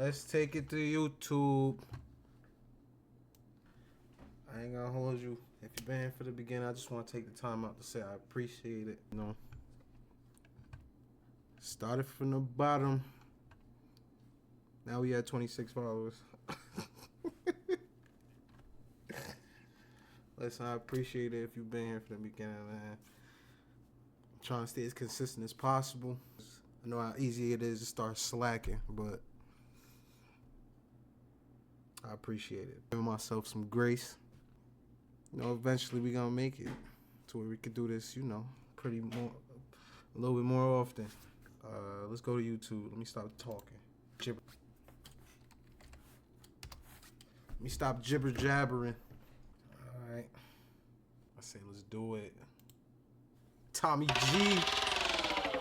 Let's take it to YouTube. I ain't gonna hold you. If you've been here for the beginning, I just want to take the time out to say I appreciate it. You know, started from the bottom. Now we had 26 followers. Listen, I appreciate it if you've been here for the beginning, man. I'm trying to stay as consistent as possible. I know how easy it is to start slacking, but I appreciate it. Giving myself some grace. You know, eventually we gonna make it to where we could do this, you know, a little bit more often. Let's go to YouTube. Let me stop talking. Let me stop jibber jabbering. All right. I say let's do it. Tommy G.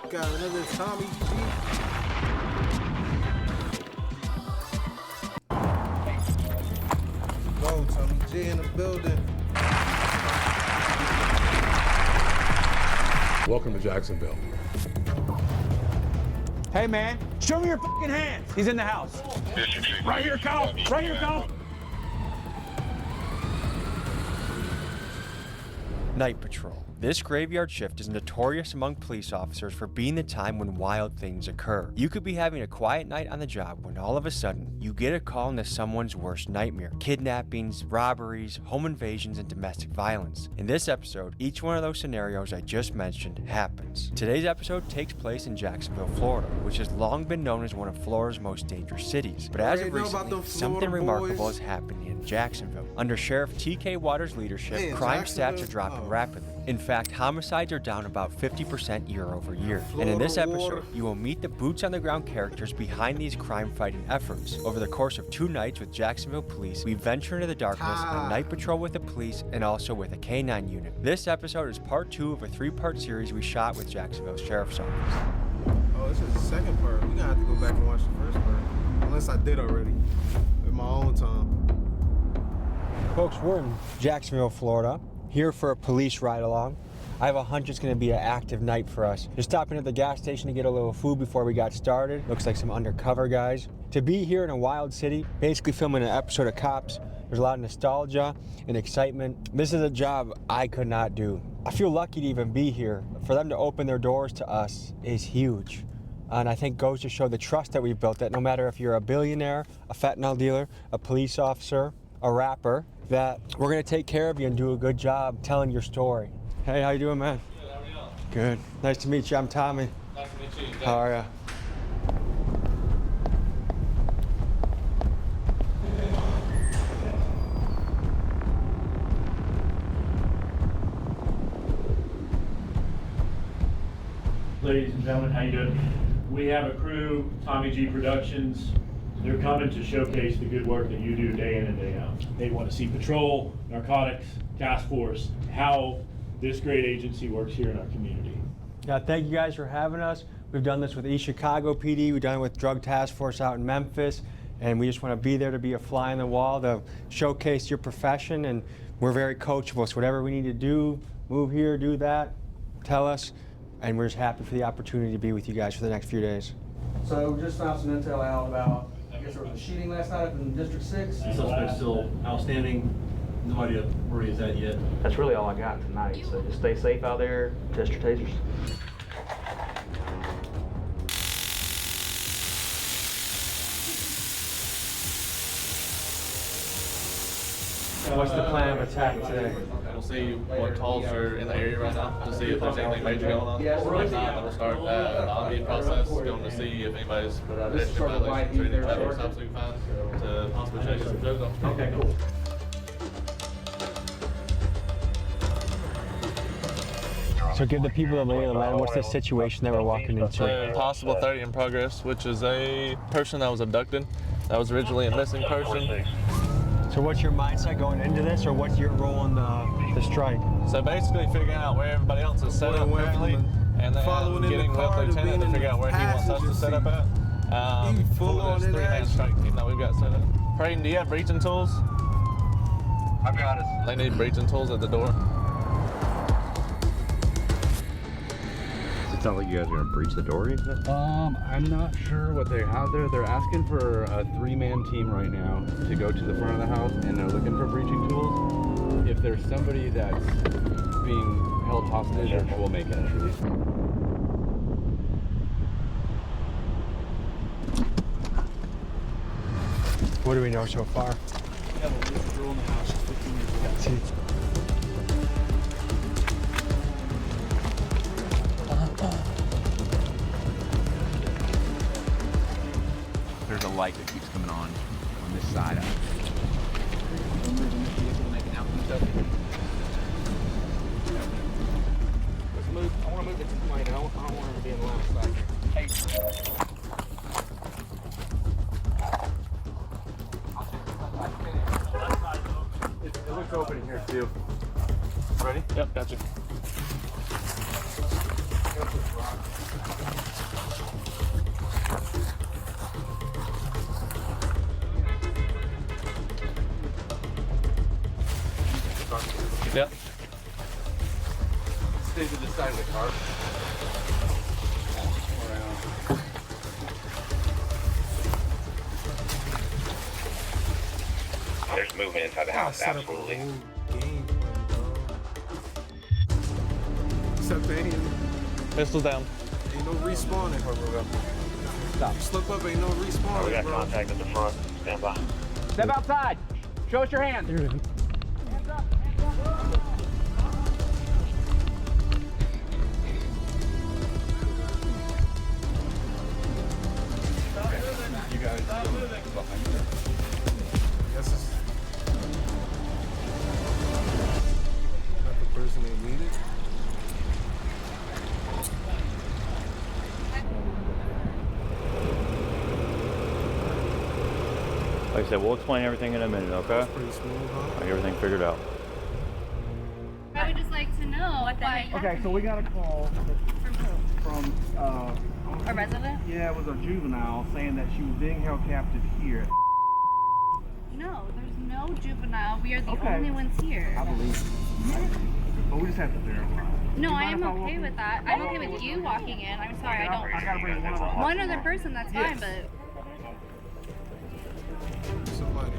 Got another Tommy G. Go, Tommy G in the building. Welcome to Jacksonville. Hey man, show me your fucking hands. He's in the house. Right here, Kyle. Right here, Kyle. Night Patrol. This graveyard shift is notorious among police officers for being the time when wild things occur. You could be having a quiet night on the job when all of a sudden you get a call into someone's worst nightmare. Kidnappings, robberies, home invasions, and domestic violence. In this episode, each one of those scenarios I just mentioned happens. Today's episode takes place in Jacksonville, Florida, which has long been known as one of Florida's most dangerous cities. But as of recently, something remarkable is happening in Jacksonville. Under Sheriff T.K. Waters' leadership, crime stats are dropping rapidly. In fact, homicides are down about 50% year over year. And in this episode, you will meet the boots on the ground characters behind these crime fighting efforts. Over the course of 2 nights with Jacksonville Police, we venture into the darkness on night patrol with the police and also with a K9 unit. This episode is part 2 of a 3-part series we shot with Jacksonville Sheriff's Office. Oh, this is the second part. We gonna have to go back and watch the first part. Unless I did already. In my own time. Folks, we're in Jacksonville, Florida, here for a police ride along. I have a hunch it's going to be an active night for us. Just stopping at the gas station to get a little food before we got started. Looks like some undercover guys. To be here in a wild city, basically filming an episode of Cops, there's a lot of nostalgia and excitement. This is a job I could not do. I feel lucky to even be here. For them to open their doors to us is huge. And I think goes to show the trust that we've built, that no matter if you're a billionaire, a fentanyl dealer, a police officer, a rapper, that we're gonna take care of you and do a good job telling your story. Hey, how you doing, man? Good, how are you? Good. Nice to meet you. I'm Tommy. Nice to meet you. How are ya? Ladies and gentlemen, how you doing? We have a crew, Tommy G Productions. They're coming to showcase the good work that you do day in and day out. They want to see patrol, narcotics, task force, how this great agency works here in our community. Yeah, thank you guys for having us. We've done this with East Chicago PD. We've done it with Drug Task Force out in Memphis. And we just want to be there to be a fly on the wall to showcase your profession. And we're very coachable. So whatever we need to do, move here, do that, tell us. And we're just happy for the opportunity to be with you guys for the next few days. So we just found some intel out about, I guess there was a shooting last night up in District 6. The suspect's still outstanding. No idea where he's at yet. That's really all I got tonight, so just stay safe out there, test your tasers. What's the plan of attack today? We'll see what calls are in the area right now to see if there's anything major going on. If not, then we'll start the audit process, going to see if anybody's pedestrian violations or any traffic stops we can find to possibly chase some drugs off the street. Okay, cool. So give the people the lay of the land. What's the situation that we're walking into? Possible 30 in progress, which is a person that was abducted. That was originally a missing person. So what's your mindset going into this, or what's your role in the strike? So basically figuring out where everybody else is set up currently, and then getting with Lieutenant to figure out where he wants us to set up at. For this 3-man strike team that we've got set up. Creighton, do you have breaching tools? I got it. They need breaching tools at the door. It sounds like you guys are gonna breach the door. I'm not sure what they have there. They're asking for a 3-man team right now to go to the front of the house, and they're looking for breaching tools. If there's somebody that's being held hostage, we'll make entry. What do we know so far? We have a little girl in the house, she's 15 years old. See. There's a light that keeps coming on this side. Let's move. I want to move the light. I don't want her to be in the left side. Hey. It looks open in here too. Ready? Yep, gotcha. Yep. Stay to the side of the car. There's movement inside the house, Set up a absolutely. whole game plan, dog. Except there ain't Pistols down. no respawning. Stop. You slip up, ain't no respawning, We got bro. contact at the front. Stand by. Step outside. Show us your hands. Guess it's not the person they needed. Like I said, we'll explain everything in a minute, okay? Pretty smooth, huh? I got everything figured out. I would just like to know what the heck. Okay, so we got a call from A resident? yeah, it was a juvenile saying that she was being held captive here. No, there's no juvenile. We are the Okay. only ones here. I believe it. But we just have to verify. No, You I mind am if I walk okay in? with that. I'm okay with you walking in. I'm sorry, I I gotta bring one other don't. One officer. other person, that's fine, but Somebody.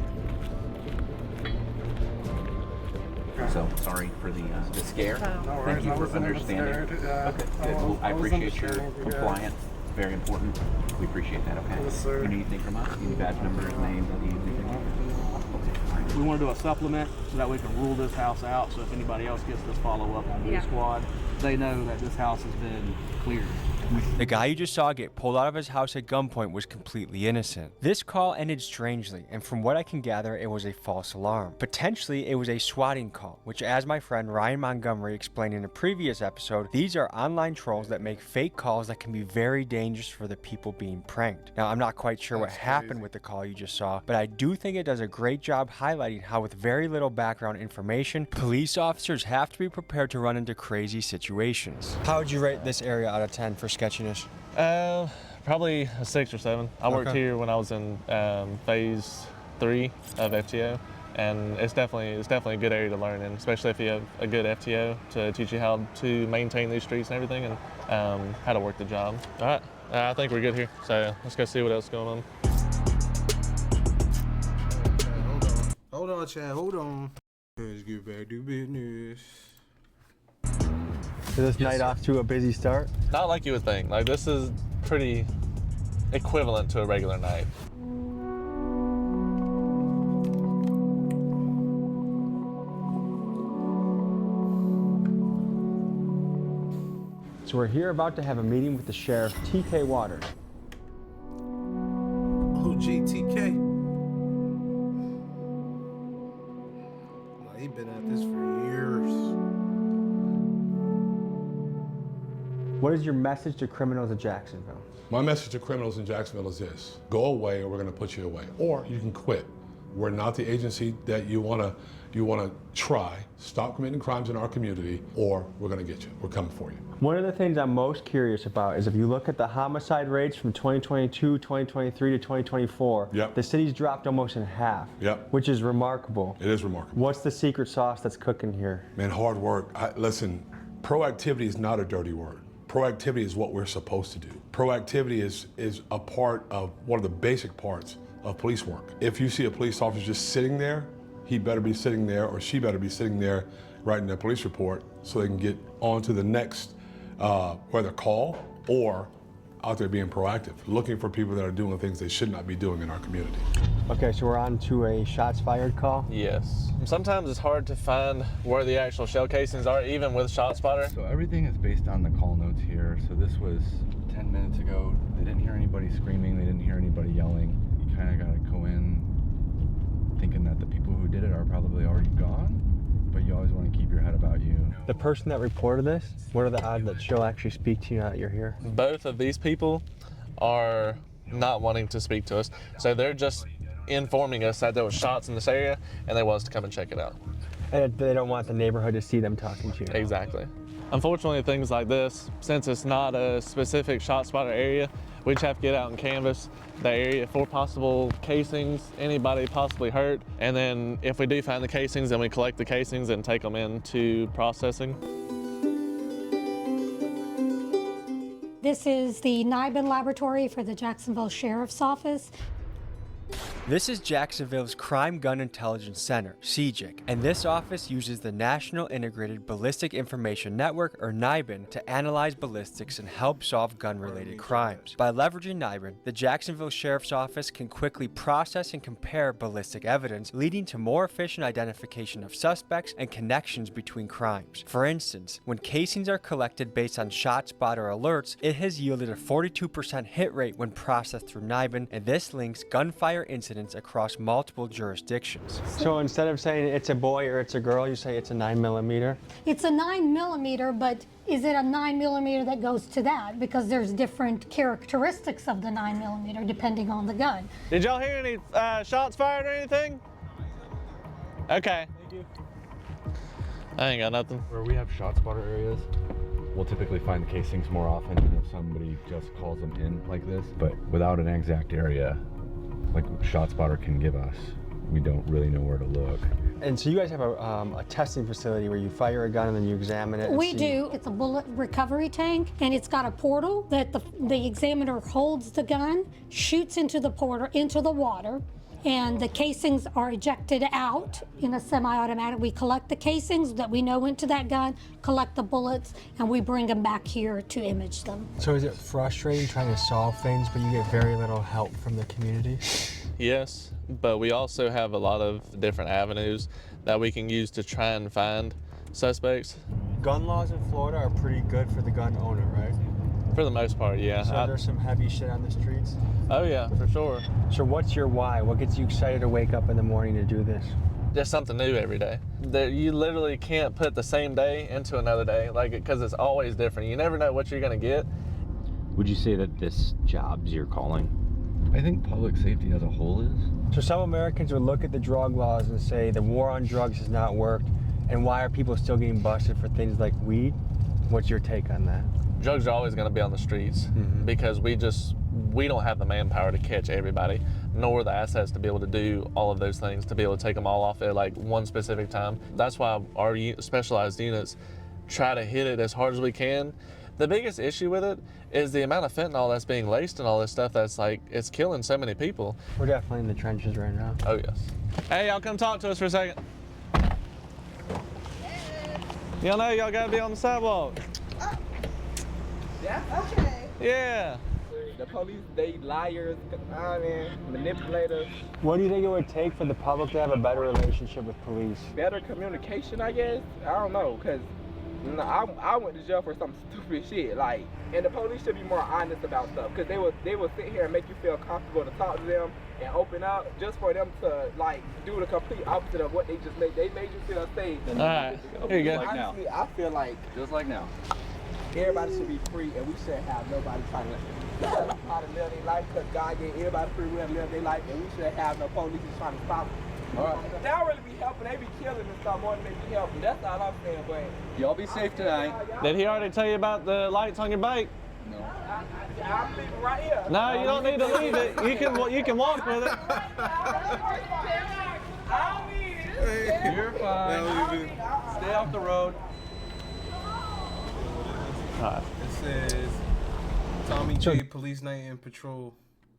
So sorry for the scare. Thank you for understanding. Okay, good. Well, I appreciate your compliance. Very important. We appreciate that. Okay. Yes, sir. You need anything from us? Any badge numbers, names, anything? Okay. All right. We want to do a supplement so that we can rule this house out. So if anybody else gets this follow up on Blue Yeah. Squad, they know that this house has been cleared. The guy you just saw get pulled out of his house at gunpoint was completely innocent. This call ended strangely, and from what I can gather, it was a false alarm. Potentially, it was a swatting call, which, as my friend Ryan Montgomery explained in a previous episode, these are online trolls that make fake calls that can be very dangerous for the people being pranked. Now, I'm not quite sure what happened with the call you just saw, but I do think it does a great job highlighting how, with very little background information, police officers have to be prepared to run into crazy situations. How would you rate this area out of 10 for sketchiness? Probably a 6 or 7. I worked Okay. here when I was in phase 3 of FTO, and it's definitely a good area to learn in, especially if you have a good FTO to teach you how to maintain these streets and everything, and how to work the job. All right, I think we're good here. So let's go see what else is going on. Hold on, Chad. Hold on. Let's get back to business. So this night off to a busy start? Not like you would think. Like, this is pretty equivalent to a regular night. So we're here about to have a meeting with the sheriff, TK Waters. Oh, GTK. He been at this for years. What is your message to criminals of Jacksonville? My message to criminals in Jacksonville is this: go away, or we're going to put you away, or you can quit. We're not the agency that you want to try. Stop committing crimes in our community, or we're going to get you. We're coming for you. One of the things I'm most curious about is if you look at the homicide rates from 2022, 2023 to 2024, Yep. the city's dropped almost in half, Yep. which is remarkable. It is remarkable. What's the secret sauce that's cooking here? Man, hard work. Listen, proactivity is not a dirty word. Proactivity is what we're supposed to do. Proactivity is a part of one of the basic parts of police work. If you see a police officer just sitting there, he better be sitting there or she better be sitting there writing their police report so they can get on to the next, whether call or out there being proactive, looking for people that are doing things they should not be doing in our community. Okay, so we're on to a shots fired call? Yes. Sometimes it's hard to find where the actual shell casings are, even with ShotSpotter. So everything is based on the call notes here. So this was 10 minutes ago. They didn't hear anybody screaming. They didn't hear anybody yelling. You kind of got to go in thinking that the people who did it are probably already gone, but you always want to keep your head about you. The person that reported this, what are the odds that she'll actually speak to you now that you're here? Both of these people are not wanting to speak to us, so they're just informing us that there was shots in this area and they want us to come and check it out. And they don't want the neighborhood to see them talking to you. Exactly. Unfortunately, things like this, since it's not a specific ShotSpotter area, we just have to get out and canvass the area for possible casings, anybody possibly hurt, and then if we do find the casings, then we collect the casings and take them into processing. This is the NIBIN laboratory for the Jacksonville Sheriff's Office. This is Jacksonville's Crime Gun Intelligence Center, CJIC, and this office uses the National Integrated Ballistic Information Network, or NIBIN, to analyze ballistics and help solve gun-related crimes. By leveraging NIBIN, the Jacksonville Sheriff's Office can quickly process and compare ballistic evidence, leading to more efficient identification of suspects and connections between crimes. For instance, when casings are collected based on ShotSpotter alerts, it has yielded a 42% hit rate when processed through NIBIN, and this links gunfire incidents across multiple jurisdictions. So instead of saying it's a boy or it's a girl, you say it's a 9mm? It's a 9mm, but is it a 9mm that goes to that? Because there's different characteristics of the 9mm depending on the gun. Did y'all hear any shots fired or anything? Okay. Thank you. I ain't got nothing. Where we have ShotSpotter areas, we'll typically find the casings more often than if somebody just calls them in like this. But without an exact area, like ShotSpotter can give us, we don't really know where to look. And so you guys have a testing facility where you fire a gun and then you examine it? We do. It's a bullet recovery tank, and it's got a portal that the examiner holds the gun, shoots into the portal, into the water, and the casings are ejected out in a semi-automatic. We collect the casings that we know went to that gun, collect the bullets, and we bring them back here to image them. So is it frustrating trying to solve things, but you get very little help from the community? Yes, but we also have a lot of different avenues that we can use to try and find suspects. Gun laws in Florida are pretty good for the gun owner, right? For the most part, yeah. So there's some heavy shit on the streets? Oh yeah, for sure. So what's your why? What gets you excited to wake up in the morning to do this? Just something new every day. You literally can't put the same day into another day, like, because it's always different. You never know what you're gonna get. Would you say that this job's your calling? I think public safety as a whole is. So some Americans would look at the drug laws and say the war on drugs has not worked, and why are people still getting busted for things like weed? What's your take on that? Drugs are always going to be on the streets because we don't have the manpower to catch everybody, nor the assets to be able to do all of those things, to be able to take them all off at like one specific time. That's why our specialized units try to hit it as hard as we can. The biggest issue with it is the amount of fentanyl that's being laced and all this stuff that's like, it's killing so many people. We're definitely in the trenches right now. Oh yes. Hey, y'all come talk to us for a second. Y'all know y'all gotta be on the sidewalk. Yeah, okay. Yeah. The police, they liars, manipulators. What do you think it would take for the public to have a better relationship with police? Better communication, I guess. I don't know, because I went to jail for some stupid shit. Like, and the police should be more honest about stuff, because they will sit here and make you feel comfortable to talk to them and open up, just for them to like do the complete opposite of what they just made. They made you feel safe. All right, here you go. Honestly, I feel like just like now. Everybody should be free, and we shouldn't have nobody trying to how to live their life, because God gave everybody free will to live their life, and we shouldn't have no police trying to stop them. All right. They don't really be helping. They be killing and stuff more than they be helping. That's all I'm saying, but y'all be safe tonight. Did he already tell you about the lights on your bike? No. I'm leaving right here. No, you don't need to leave it. You can walk with it. You're fine. Stay off the road. Alright. It says Tommy G. Police night patrol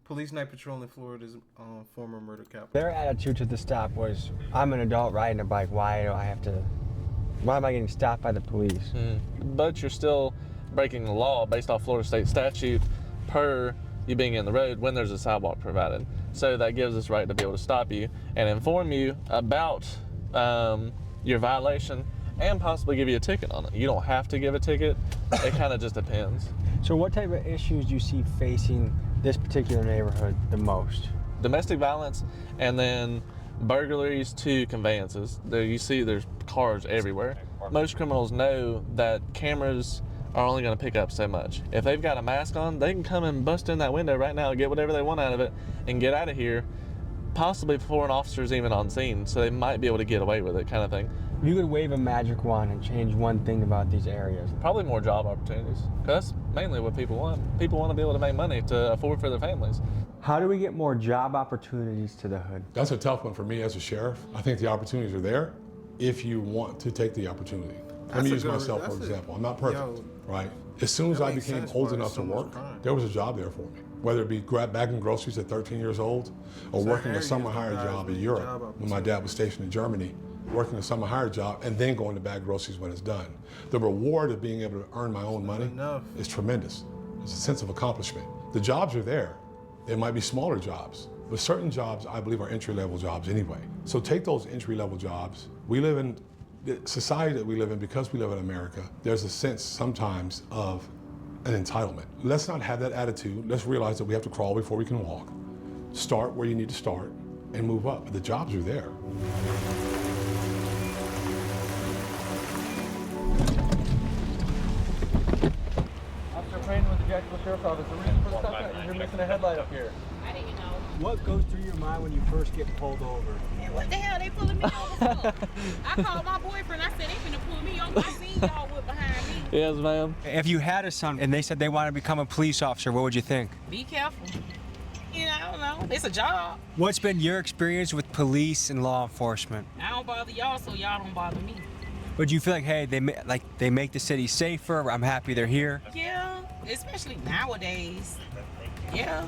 in Florida's former murder capital. Their attitude to the stop was, I'm an adult riding a bike. Why am I getting stopped by the police? But you're still breaking the law based off Florida state statute per you being in the road when there's a sidewalk provided. So that gives us right to be able to stop you and inform you about your violation and possibly give you a ticket on it. You don't have to give a ticket. It kind of just depends. So what type of issues do you see facing this particular neighborhood the most? Domestic violence and then burglaries to conveyances. There you see there's cars everywhere. Most criminals know that cameras are only going to pick up so much. If they've got a mask on, they can come and bust in that window right now, get whatever they want out of it, and get out of here, possibly before an officer's even on scene. So they might be able to get away with it, kind of thing. If you could wave a magic wand and change one thing about these areas, probably more job opportunities. Because that's mainly what people want. People want to be able to make money to afford for their families. How do we get more job opportunities to the hood? That's a tough one for me as a sheriff. I think the opportunities are there if you want to take the opportunity. Let me use myself for example. I'm not perfect, right? As soon as I became old enough to work, there was a job there for me. Whether it be bagging groceries at 13 years old or working a summer hire job in Europe when my dad was stationed in Germany, working a summer hire job and then going to bag groceries when it's done. The reward of being able to earn my own money is tremendous. It's a sense of accomplishment. The jobs are there. They might be smaller jobs, but certain jobs I believe are entry-level jobs anyway. So take those entry-level jobs. We live in the society that we live in, because we live in America, there's a sense sometimes of an entitlement. Let's not have that attitude. Let's realize that we have to crawl before we can walk. Start where you need to start and move up. The jobs are there. Officer Crane with the Jacksonville Sheriff's Office. The reason for the stop is you're missing a headlight up here. I didn't know. What goes through your mind when you first get pulled over? Man, what the hell they pulling me over for? I called my boyfriend. I said they finna pull me over. I seen y'all whip behind me. Yes, ma'am. If you had a son and they said they want to become a police officer, what would you think? Be careful. You know, I don't know. It's a job. What's been your experience with police and law enforcement? I don't bother y'all, so y'all don't bother me. But do you feel like, hey, they make the city safer? I'm happy they're here. Yeah, especially nowadays. Yeah.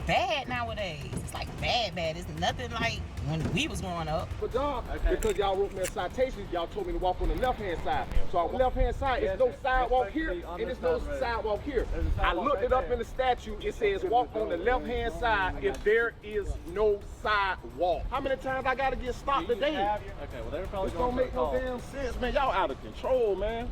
Bad nowadays. It's like bad. It's nothing like when we was growing up. But dog, because y'all wrote me a citation, y'all told me to walk on the left-hand side. So on the left-hand side, there's no sidewalk here, and there's no sidewalk here. I looked it up in the statute. It says walk on the left-hand side if there is no sidewalk. How many times I gotta get stopped today? Okay, well, they're probably going to make no damn sense, man. Y'all out of control, man.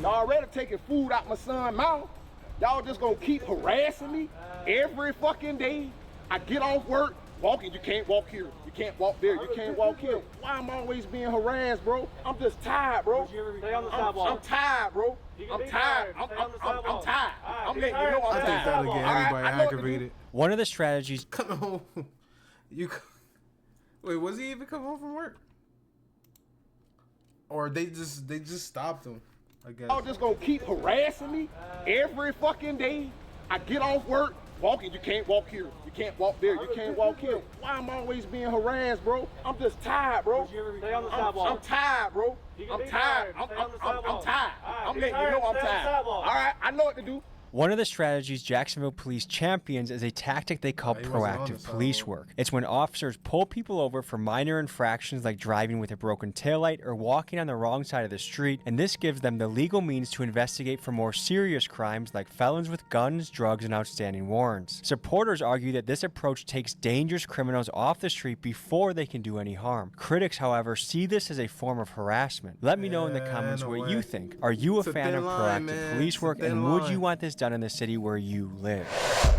Y'all already taking food out my son's mouth. Y'all just gonna keep harassing me every fucking day. I get off work, walking, you can't walk here, you can't walk there, you can't walk here. Why am I always being harassed, bro? I'm just tired, bro. Stay on the sidewalk. I'm tired, bro. I'm tired. I'm tired. I'm letting you know I'm tired. I think that'll get everybody aggravated. One of the strategies. Come home. Wait, was he even come home from work? Or they just stopped him? I guess. Y'all just gonna keep harassing me every fucking day. I get off work, walking, you can't walk here, you can't walk there, you can't walk here. Why am I always being harassed, bro? I'm just tired, bro. Stay on the sidewalk. I'm tired, bro. I'm tired. I'm tired. I'm letting you know I'm tired. All right, I know what to do. One of the strategies Jacksonville Police champions is a tactic they call proactive police work. It's when officers pull people over for minor infractions like driving with a broken taillight or walking on the wrong side of the street, and this gives them the legal means to investigate for more serious crimes like felons with guns, drugs, and outstanding warrants. Supporters argue that this approach takes dangerous criminals off the street before they can do any harm. Critics, however, see this as a form of harassment. Let me know in the comments what you think. Are you a fan of proactive police work, and would you want this done in the city where you live?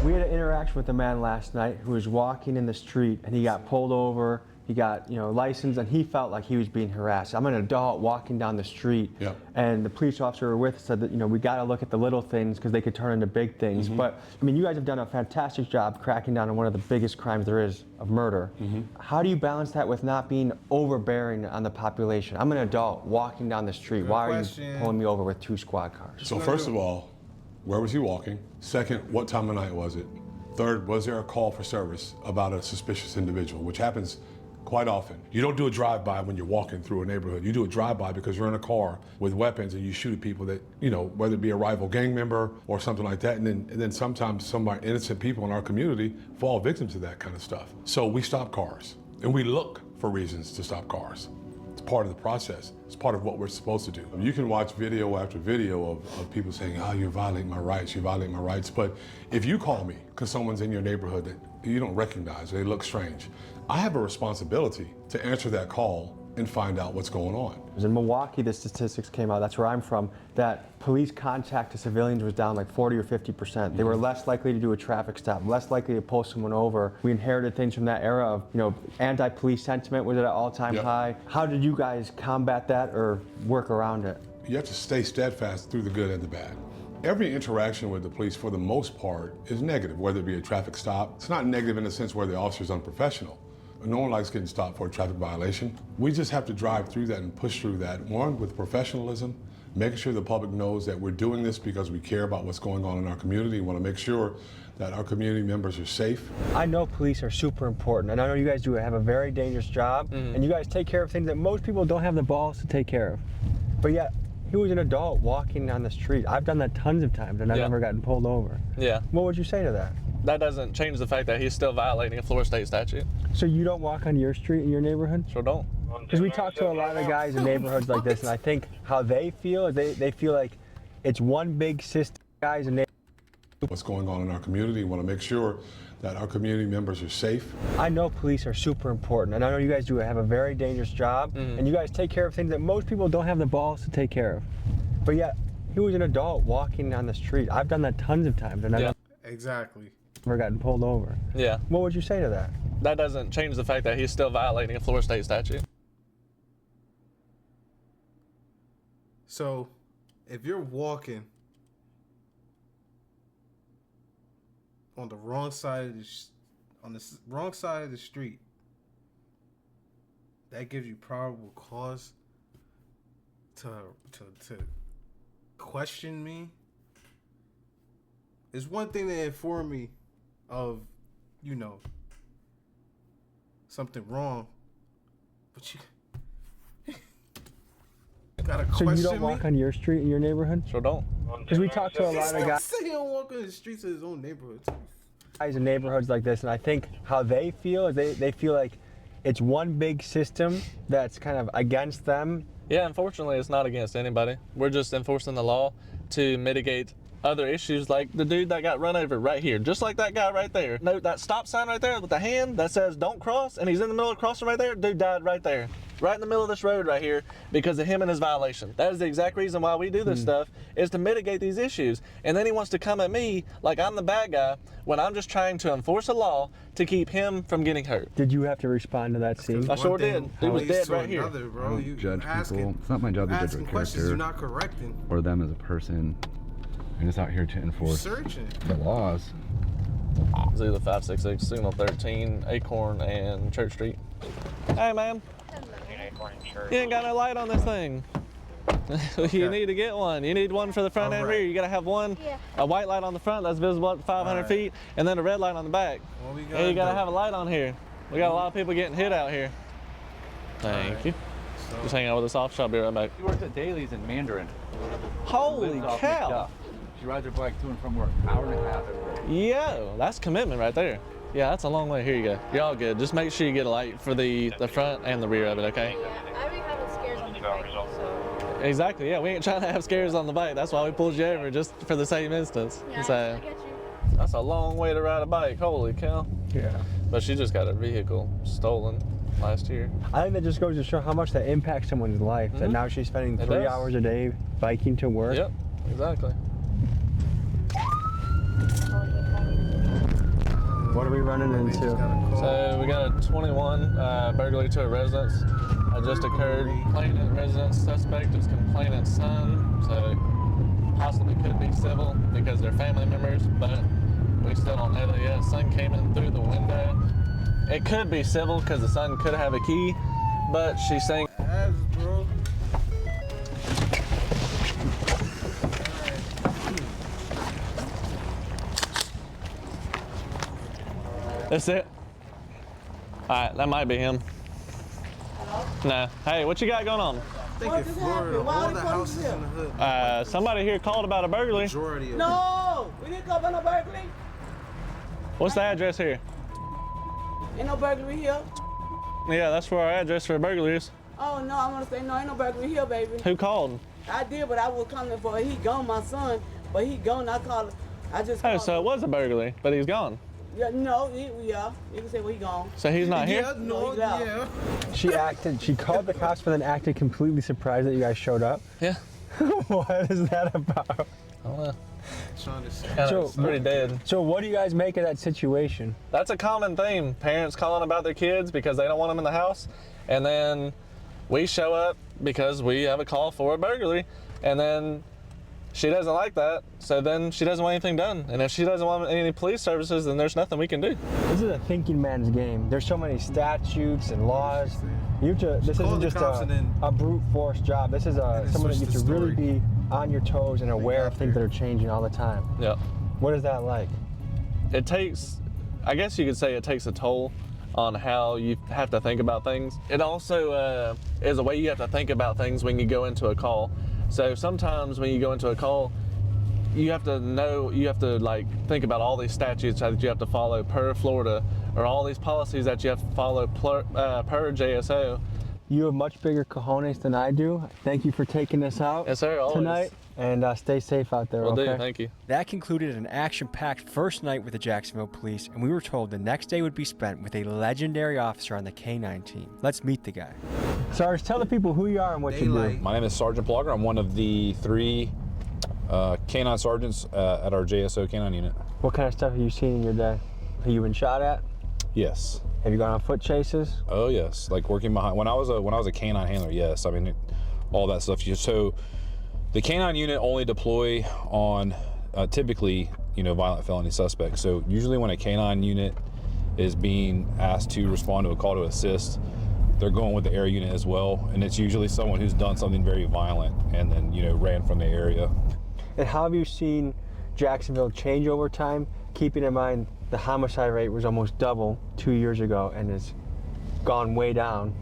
We had an interaction with a man last night who was walking in the street and he got pulled over. He got, licensed, and he felt like he was being harassed. I'm an adult walking down the street, and the police officer we were with said that, we got to look at the little things because they could turn into big things. But, you guys have done a fantastic job cracking down on one of the biggest crimes there is of murder. How do you balance that with not being overbearing on the population? I'm an adult walking down the street. Why are you pulling me over with 2 squad cars? So first of all, where was he walking? Second, what time of night was it? Third, was there a call for service about a suspicious individual, which happens quite often. You don't do a drive-by when you're walking through a neighborhood. You do a drive-by because you're in a car with weapons and you shoot at people that, you know, whether it be a rival gang member or something like that. And then sometimes some innocent people in our community fall victim to that kind of stuff. So we stop cars and we look for reasons to stop cars. It's part of the process. It's part of what we're supposed to do. You can watch video after video of people saying, oh, you're violating my rights, you violate my rights. But if you call me because someone's in your neighborhood that you don't recognize, they look strange, I have a responsibility to answer that call and find out what's going on. In Milwaukee, the statistics came out, that's where I'm from, that police contact to civilians was down like 40 or 50%. They were less likely to do a traffic stop, less likely to pull someone over. We inherited things from that era of, you know, anti-police sentiment was at an all-time high. How did you guys combat that or work around it? You have to stay steadfast through the good and the bad. Every interaction with the police, for the most part, is negative, whether it be a traffic stop. It's not negative in the sense where the officer's unprofessional. No one likes getting stopped for a traffic violation. We just have to drive through that and push through that, one, with professionalism, making sure the public knows that we're doing this because we care about what's going on in our community. We want to make sure that our community members are safe. I know police are super important, and I know you guys do have a very dangerous job, and you guys take care of things that most people don't have the balls to take care of. But yet, he was an adult walking on the street. I've done that tons of times, and I've never gotten pulled over. Yeah. What would you say to that? That doesn't change the fact that he's still violating a Florida state statute. So you don't walk on your street in your neighborhood? Sure don't. Because we talk to a lot of guys in neighborhoods like this, and I think how they feel is they feel like it's one big system, guys in neighborhoods. What's going on in our community, we want to make sure that our community members are safe. I know police are super important, and I know you guys do have a very dangerous job, and you guys take care of things that most people don't have the balls to take care of. But yet, he was an adult walking on the street. I've done that tons of times, and I've Exactly. never gotten pulled over. Yeah. What would you say to that? That doesn't change the fact that he's still violating a Florida state statute. So, if you're walking on the wrong side of the wrong side of the street, that gives you probable cause to question me. It's one thing to inform me of, you know, something wrong, but you gotta question me. So you don't walk on your street in your neighborhood? Sure don't. Because we talk to a lot of guys. Say he don't walk on the streets of his own neighborhood. Guys in neighborhoods like this, and I think how they feel is they feel like it's one big system that's kind of against them. Yeah, unfortunately, it's not against anybody. We're just enforcing the law to mitigate other issues like the dude that got run over right here, just like that guy right there. No, that stop sign right there with the hand that says don't cross, and he's in the middle of crossing right there. Dude died right there, right in the middle of this road right here because of him and his violation. That is the exact reason why we do this stuff, is to mitigate these issues. And then he wants to come at me like I'm the bad guy when I'm just trying to enforce a law to keep him from getting hurt. Did you have to respond to that scene? I sure did. He was dead right here. Bro. You judge asking, people. It's not my job to judge asking their questions character you're not correcting. or them as a person. I'm just out here to enforce Searching. the laws. It's either 566, Signal 13, Acorn, and Church Street. Hey, man. You ain't got no light on this thing. You need to get one. You need one for the front and rear. You gotta have one, a white light on the front that's visible up to 500 feet, and then a red light on the back. And you gotta have a light on here. We got a lot of people getting hit out here. Thank you. Just hang out with us off. I'll be right back. She works at Daly's in Mandarin. Holy cow! She rides her bike to and from work, hour and a half every day. Yo, that's commitment right there. Yeah, that's a long way. Here you go. You're all good. Just make sure you get a light for the front and the rear of it, okay? I already have scares on the bike, so. Exactly, yeah. We ain't trying to have scares on the bike. That's why we pulled you over, just for the same instance. Yeah, So, I get you. that's a long way to ride a bike. Holy cow. Yeah. But she just got her vehicle stolen last year. I think that just goes to show how much that impacts someone's life. That now she's spending 3 hours a day biking to work. Yep, exactly. What are we running into? So we got a 21 burglary to a residence. Just occurred. Complainant residence suspect is complainant's son. So possibly could be civil because they're family members, but we still don't know that yet. Son came in through the window. It could be civil because the son could have a key, but she's saying. Bro. That's it. All right, that might be him. Nah. Hey, what you got going on? I think in Florida, all the houses in the hood. Somebody here called about a burglary. Majority of No, we didn't call about no burglary. What's the address here? Ain't no burglary here. Yeah, that's where our address for a burglary is. Oh no, I want to say no, ain't no burglary here, baby. Who called? I did, but I was coming for he gone, my son, but he gone. I called. I just. Oh, Called so it was a burglary, but he's gone. Yeah, no, yeah. You can say well he gone. So he's not here? No, he left. She called the cops, but then acted completely surprised that you guys showed up. Yeah. What is that about? I don't know. So, pretty dead. So what do you guys make of that situation? That's a common theme. Parents calling about their kids because they don't want them in the house. And then we show up because we have a call for a burglary. And then she doesn't like that. So then she doesn't want anything done. And if she doesn't want any police services, then there's nothing we can do. This is a thinking man's game. There's so many statutes and laws. This isn't just a brute force job. This is someone that you have to really be on your toes and aware of things that are changing all the time. Yeah. What is that like? It takes, I guess you could say it takes a toll on how you have to think about things. It also is a way you have to think about things when you go into a call. So sometimes when you go into a call, you have to like think about all these statutes that you have to follow per Florida, or all these policies that you have to follow per JSO. You have much bigger cojones than I do. Thank you for taking us out tonight. And stay safe out there, Will okay? do, thank you. That concluded an action-packed first night with the Jacksonville Police, and we were told the next day would be spent with a legendary officer on the K-9 team. Let's meet the guy. Sarge, tell the people who you are and what you do. My name is Sergeant Plogger. I'm one of the 3 K-9 sergeants at our JSO K-9 unit. What kind of stuff have you seen in your day? Have you been shot at? Yes. Have you gone on foot chases? Oh yes, like working behind. When I was a K-9 handler, yes. I mean, all that stuff. So, the K-9 unit only deploy on typically, violent felony suspects. So usually when a K-9 unit is being asked to respond to a call to assist, they're going with the air unit as well, and it's usually someone who's done something very violent and then ran from the area. And how have you seen Jacksonville change over time, keeping in mind the homicide rate was almost double 2 years ago and has gone way down?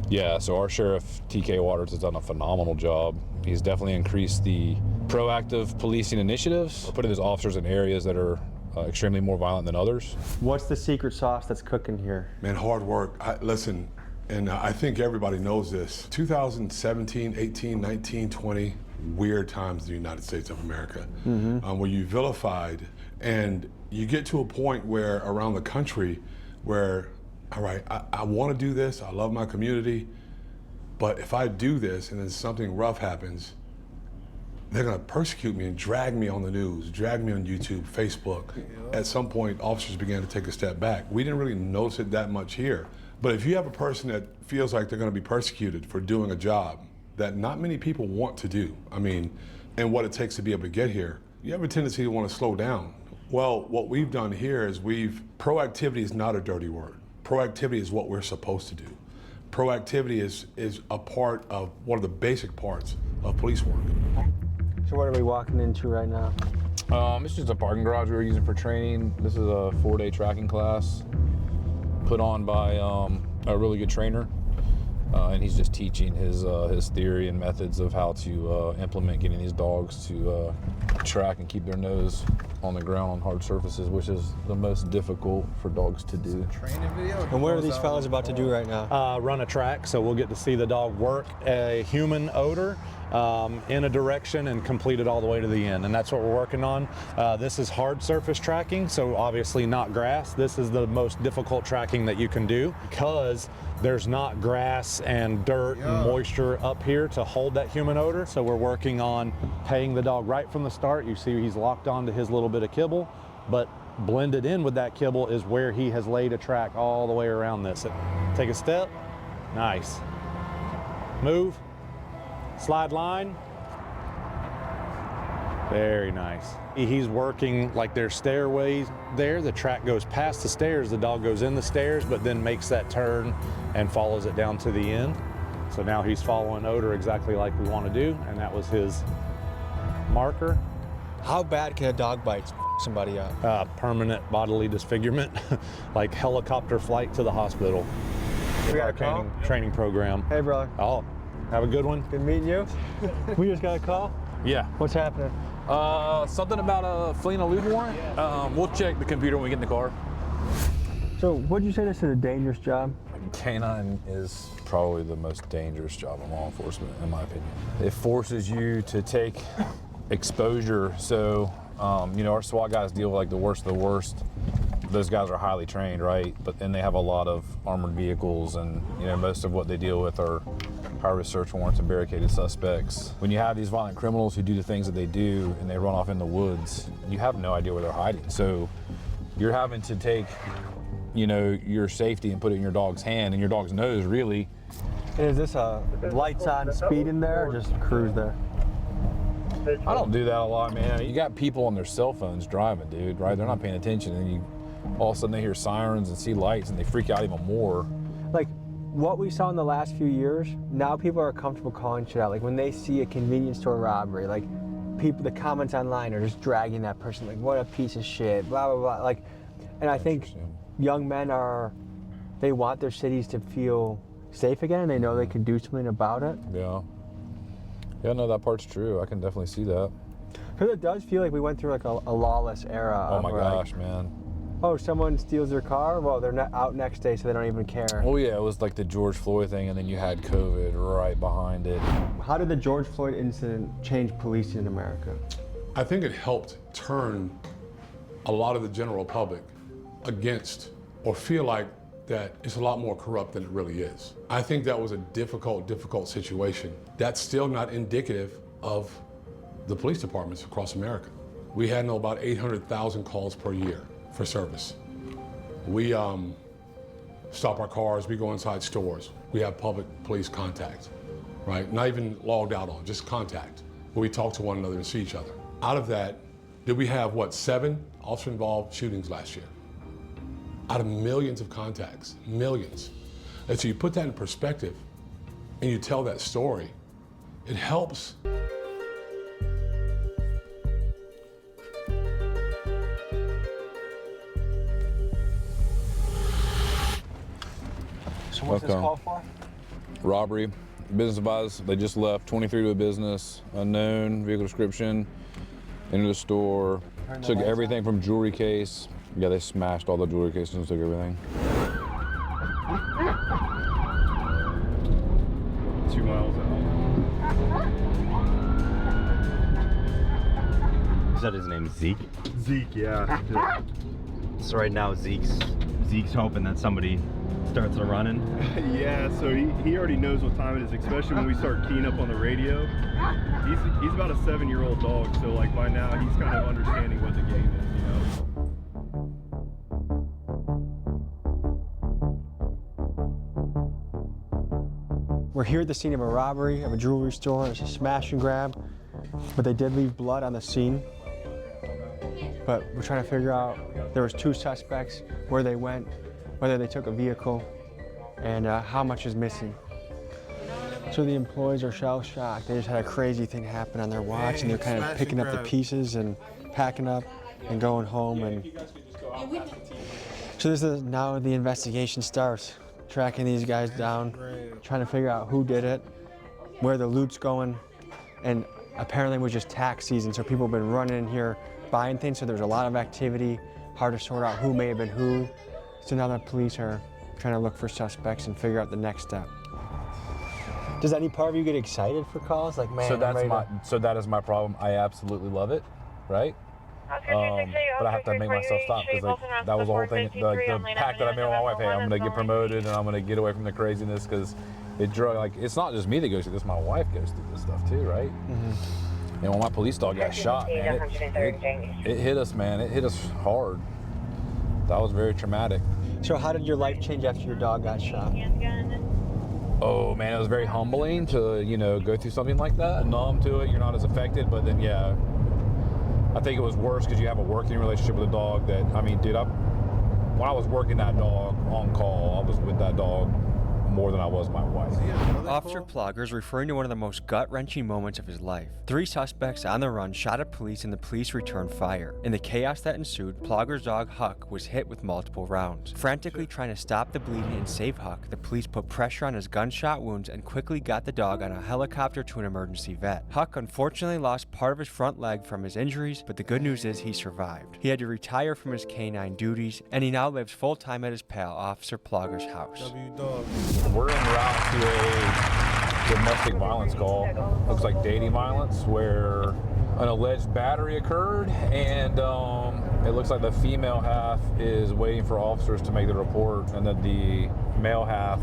Yeah, so our sheriff, TK Waters, has done a phenomenal job. He's definitely increased the proactive policing initiatives, putting those officers in areas that are extremely more violent than others. What's the secret sauce that's cooking here? Man, hard work. Listen, and I think everybody knows this. 2017, 18, 19, 20, weird times in the United States of America, where you vilified, and you get to a point where around the country where, all right, I want to do this, I love my community, but if I do this and then something rough happens, they're gonna persecute me and drag me on the news, drag me on YouTube, Facebook. At some point, officers began to take a step back. We didn't really notice it that much here. But if you have a person that feels like they're gonna be persecuted for doing a job that not many people want to do, and what it takes to be able to get here, you have a tendency to want to slow down. Well, what we've done here is proactivity is not a dirty word. Proactivity is what we're supposed to do. Proactivity is a part of one of the basic parts of police work. So what are we walking into right now? It's just a parking garage we were using for training. This is a 4-day tracking class put on by a really good trainer. And he's just teaching his theory and methods of how to implement getting these dogs to track and keep their nose on the ground on hard surfaces, which is the most difficult for dogs to do. Training video. And what are these fellas about to do right now? Run a track, so we'll get to see the dog work a human odor in a direction and complete it all the way to the end, and that's what we're working on. This is hard surface tracking, so obviously not grass. This is the most difficult tracking that you can do because there's not grass and dirt and moisture up here to hold that human odor. So we're working on paying the dog right from the start. You see he's locked onto his little bit of kibble, but blended in with that kibble is where he has laid a track all the way around this. Take a step, nice. Move, slide line, very nice. He's working like there's stairways there. The track goes past the stairs, the dog goes in the stairs, but then makes that turn and follows it down to the end. So now he's following odor exactly like we want to do, and that was his marker. How bad can a dog bite somebody up? Permanent bodily disfigurement, like helicopter flight to the hospital. We got a training program. Hey, brother. Oh, have a good one. Good meeting you. We just got a call. Yeah. What's happening? Something about fleeing a lead warrant. We'll check the computer when we get in the car. So, what'd you say this is a dangerous job? Canine is probably the most dangerous job in law enforcement, in my opinion. It forces you to take exposure. So, our SWAT guys deal with like the worst of the worst. Those guys are highly trained, right? But then they have a lot of armored vehicles, and most of what they deal with are high-risk search warrants and barricaded suspects. When you have these violent criminals who do the things that they do and they run off in the woods, you have no idea where they're hiding. So you're having to take, your safety and put it in your dog's hand and your dog's nose, really. And is this a lights on speed in there or just cruise there? I don't do that a lot, man. You got people on their cell phones driving, dude, right? They're not paying attention, and all of a sudden they hear sirens and see lights and they freak out even more. Like what we saw in the last few years, now people are comfortable calling shit out. Like when they see a convenience store robbery, like the comments online are just dragging that person, like what a piece of shit, blah, blah, blah. Like, and I think young men they want their cities to feel safe again, and they know they can do something about it. Yeah. Yeah, no, that part's true. I can definitely see that. Because it does feel like we went through like a lawless era. Oh my gosh, man. Oh, someone steals their car? Well, they're not out next day, so they don't even care. Oh yeah, it was like the George Floyd thing, and then you had COVID right behind it. How did the George Floyd incident change policing in America? I think it helped turn a lot of the general public against or feel like that it's a lot more corrupt than it really is. I think that was a difficult situation. That's still not indicative of the police departments across America. We handle about 800,000 calls per year for service. We stop our cars, we go inside stores. We have public police contact, right? Not even logged out on, just contact, where we talk to one another and see each other. Out of that, did we have, 7 officer-involved shootings last year? Out of millions of contacts, millions. And so you put that in perspective and you tell that story, it helps. So what's this call for? Robbery, business advised. They just left, 23 to a business, unknown, vehicle description, into the store, took everything from jewelry case. Yeah, they smashed all the jewelry cases and took everything. 2 miles out. Is that his name, Zeke? Zeke, yeah. So right now Zeke's hoping that somebody starts running. Yeah, so he already knows what time it is, especially when we start keying up on the radio. He's about a 7-year-old dog, so like by now he's kind of understanding what the game is, We're here at the scene of a robbery of a jewelry store. It's a smash and grab, but they did leave blood on the scene. But we're trying to figure out, there was 2 suspects, where they went, whether they took a vehicle, and how much is missing. So the employees are shell-shocked. They just had a crazy thing happen on their watch, and they're kind of picking up the pieces and packing up and going home. And so this is now the investigation starts. Tracking these guys down, trying to figure out who did it, where the loot's going, and apparently it was just tax season, so people have been running in here buying things, so there's a lot of activity, hard to sort out who may have been who. So now the police are trying to look for suspects and figure out the next step. Does any part of you get excited for calls? Like, man, So that is my problem. I absolutely love it, right? But I have to make myself stop because that was the whole thing. The pact that I made with my wife. Hey, I'm gonna get promoted and I'm gonna get away from the craziness because it's not just me that goes through this. My wife goes through this stuff too, right? Mm-hmm. And when my police dog got shot, man, it hit us, man. It hit us hard. That was very traumatic. So how did your life change after your dog got shot? Oh man, it was very humbling to go through something like that. Numb to it, you're not as affected, but then yeah. I think it was worse because you have a working relationship with a dog that, I mean, dude, when I was working that dog on call, I was with that dog more than I was my wife. Officer Plogger is referring to one of the most gut-wrenching moments of his life. 3 suspects on the run shot at police and the police returned fire. In the chaos that ensued, Plogger's dog Huck was hit with multiple rounds. Frantically trying to stop the bleeding and save Huck, the police put pressure on his gunshot wounds and quickly got the dog on a helicopter to an emergency vet. Huck unfortunately lost part of his front leg from his injuries, but the good news is he survived. He had to retire from his canine duties, and he now lives full-time at his pal, Officer Plogger's house. We're en route to a domestic violence call. Looks like dating violence, where an alleged battery occurred, and it looks like the female half is waiting for officers to make the report, and that the male half,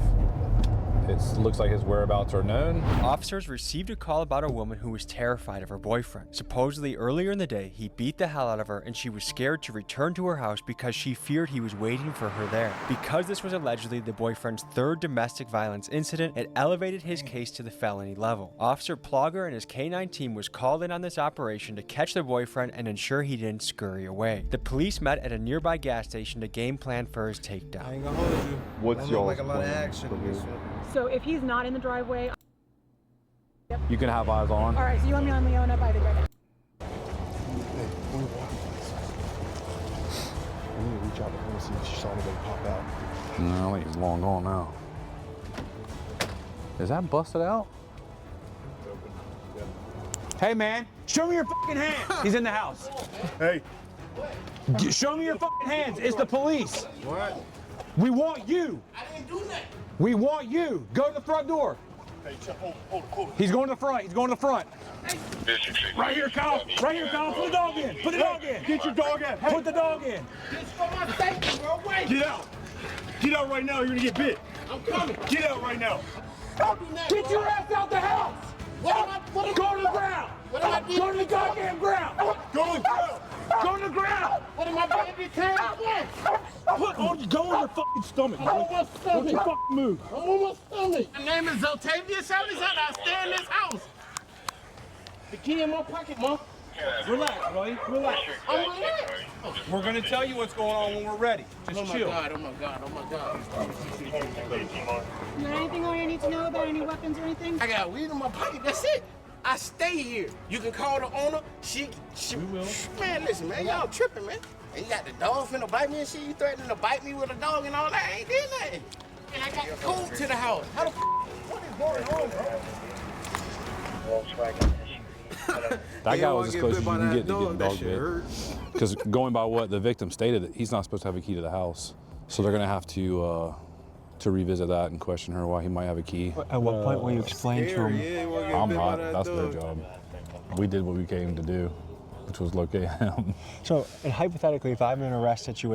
it looks like his whereabouts are known. Officers received a call about a woman who was terrified of her boyfriend. Supposedly earlier in the day, he beat the hell out of her and she was scared to return to her house because she feared he was waiting for her there. Because this was allegedly the boyfriend's 3rd domestic violence incident, it elevated his case to the felony level. Officer Plogger and his K-9 team was called in on this operation to catch the boyfriend and ensure he didn't scurry away. The police met at a nearby gas station to game plan for his takedown. I ain't gonna hold you. What's your like a lot of action in this one. So if he's not in the driveway. You can have eyes on. All right, so you want me on Leona by the drive? We need to reach out to her and see if she saw anybody pop out. No, I think he's long gone now. Is that busted out? Hey, man, show me your fucking hands. He's in the house. Hey. Show me your fucking hands. It's the police. What? We want you. I didn't do that. We want you. Go to the front door. Hey, hold. He's going to the front. He's going to the front. Right here, Kyle. Right here, Kyle. Put the dog in. Put the dog in. Get your dog out. Put the dog in. It's for my safety, bro. Wait. Get out. Get out right now. You're gonna get bit. I'm coming. Get out right now. Get your ass out the house. Go to the ground. Go to the goddamn ground. Go to the ground. Go to the ground. What am I baby time? Go on your fucking stomach. I'm on my stomach. Don't you fucking move. I'm on my stomach. My name is Octavius Alexander. I stay in this house. The key in my pocket, Mom. Relax, buddy. Relax. I'm relaxed. We're gonna tell you what's going on when we're ready. Just chill. Oh my God. Is there anything I need to know about any weapons or anything? I got weed in my pocket. That's it. I stay here. You can call the owner. She we will. Man, listen, man. Y'all tripping, man. And you got the dog finna bite me and shit. You threatening to bite me with a dog and all that. I ain't did nothing. And I got the code to the house. How the what is going on, bro? That guy was as close as you can get to getting dog bit. Because going by what the victim stated, he's not supposed to have a key to the house. So they're gonna have to revisit that and question her why he might have a key. At what point will you explain to him? I'm not. That's their job. We did what we came to do, which was locate him. So, and hypothetically, if I'm in an arrest situation,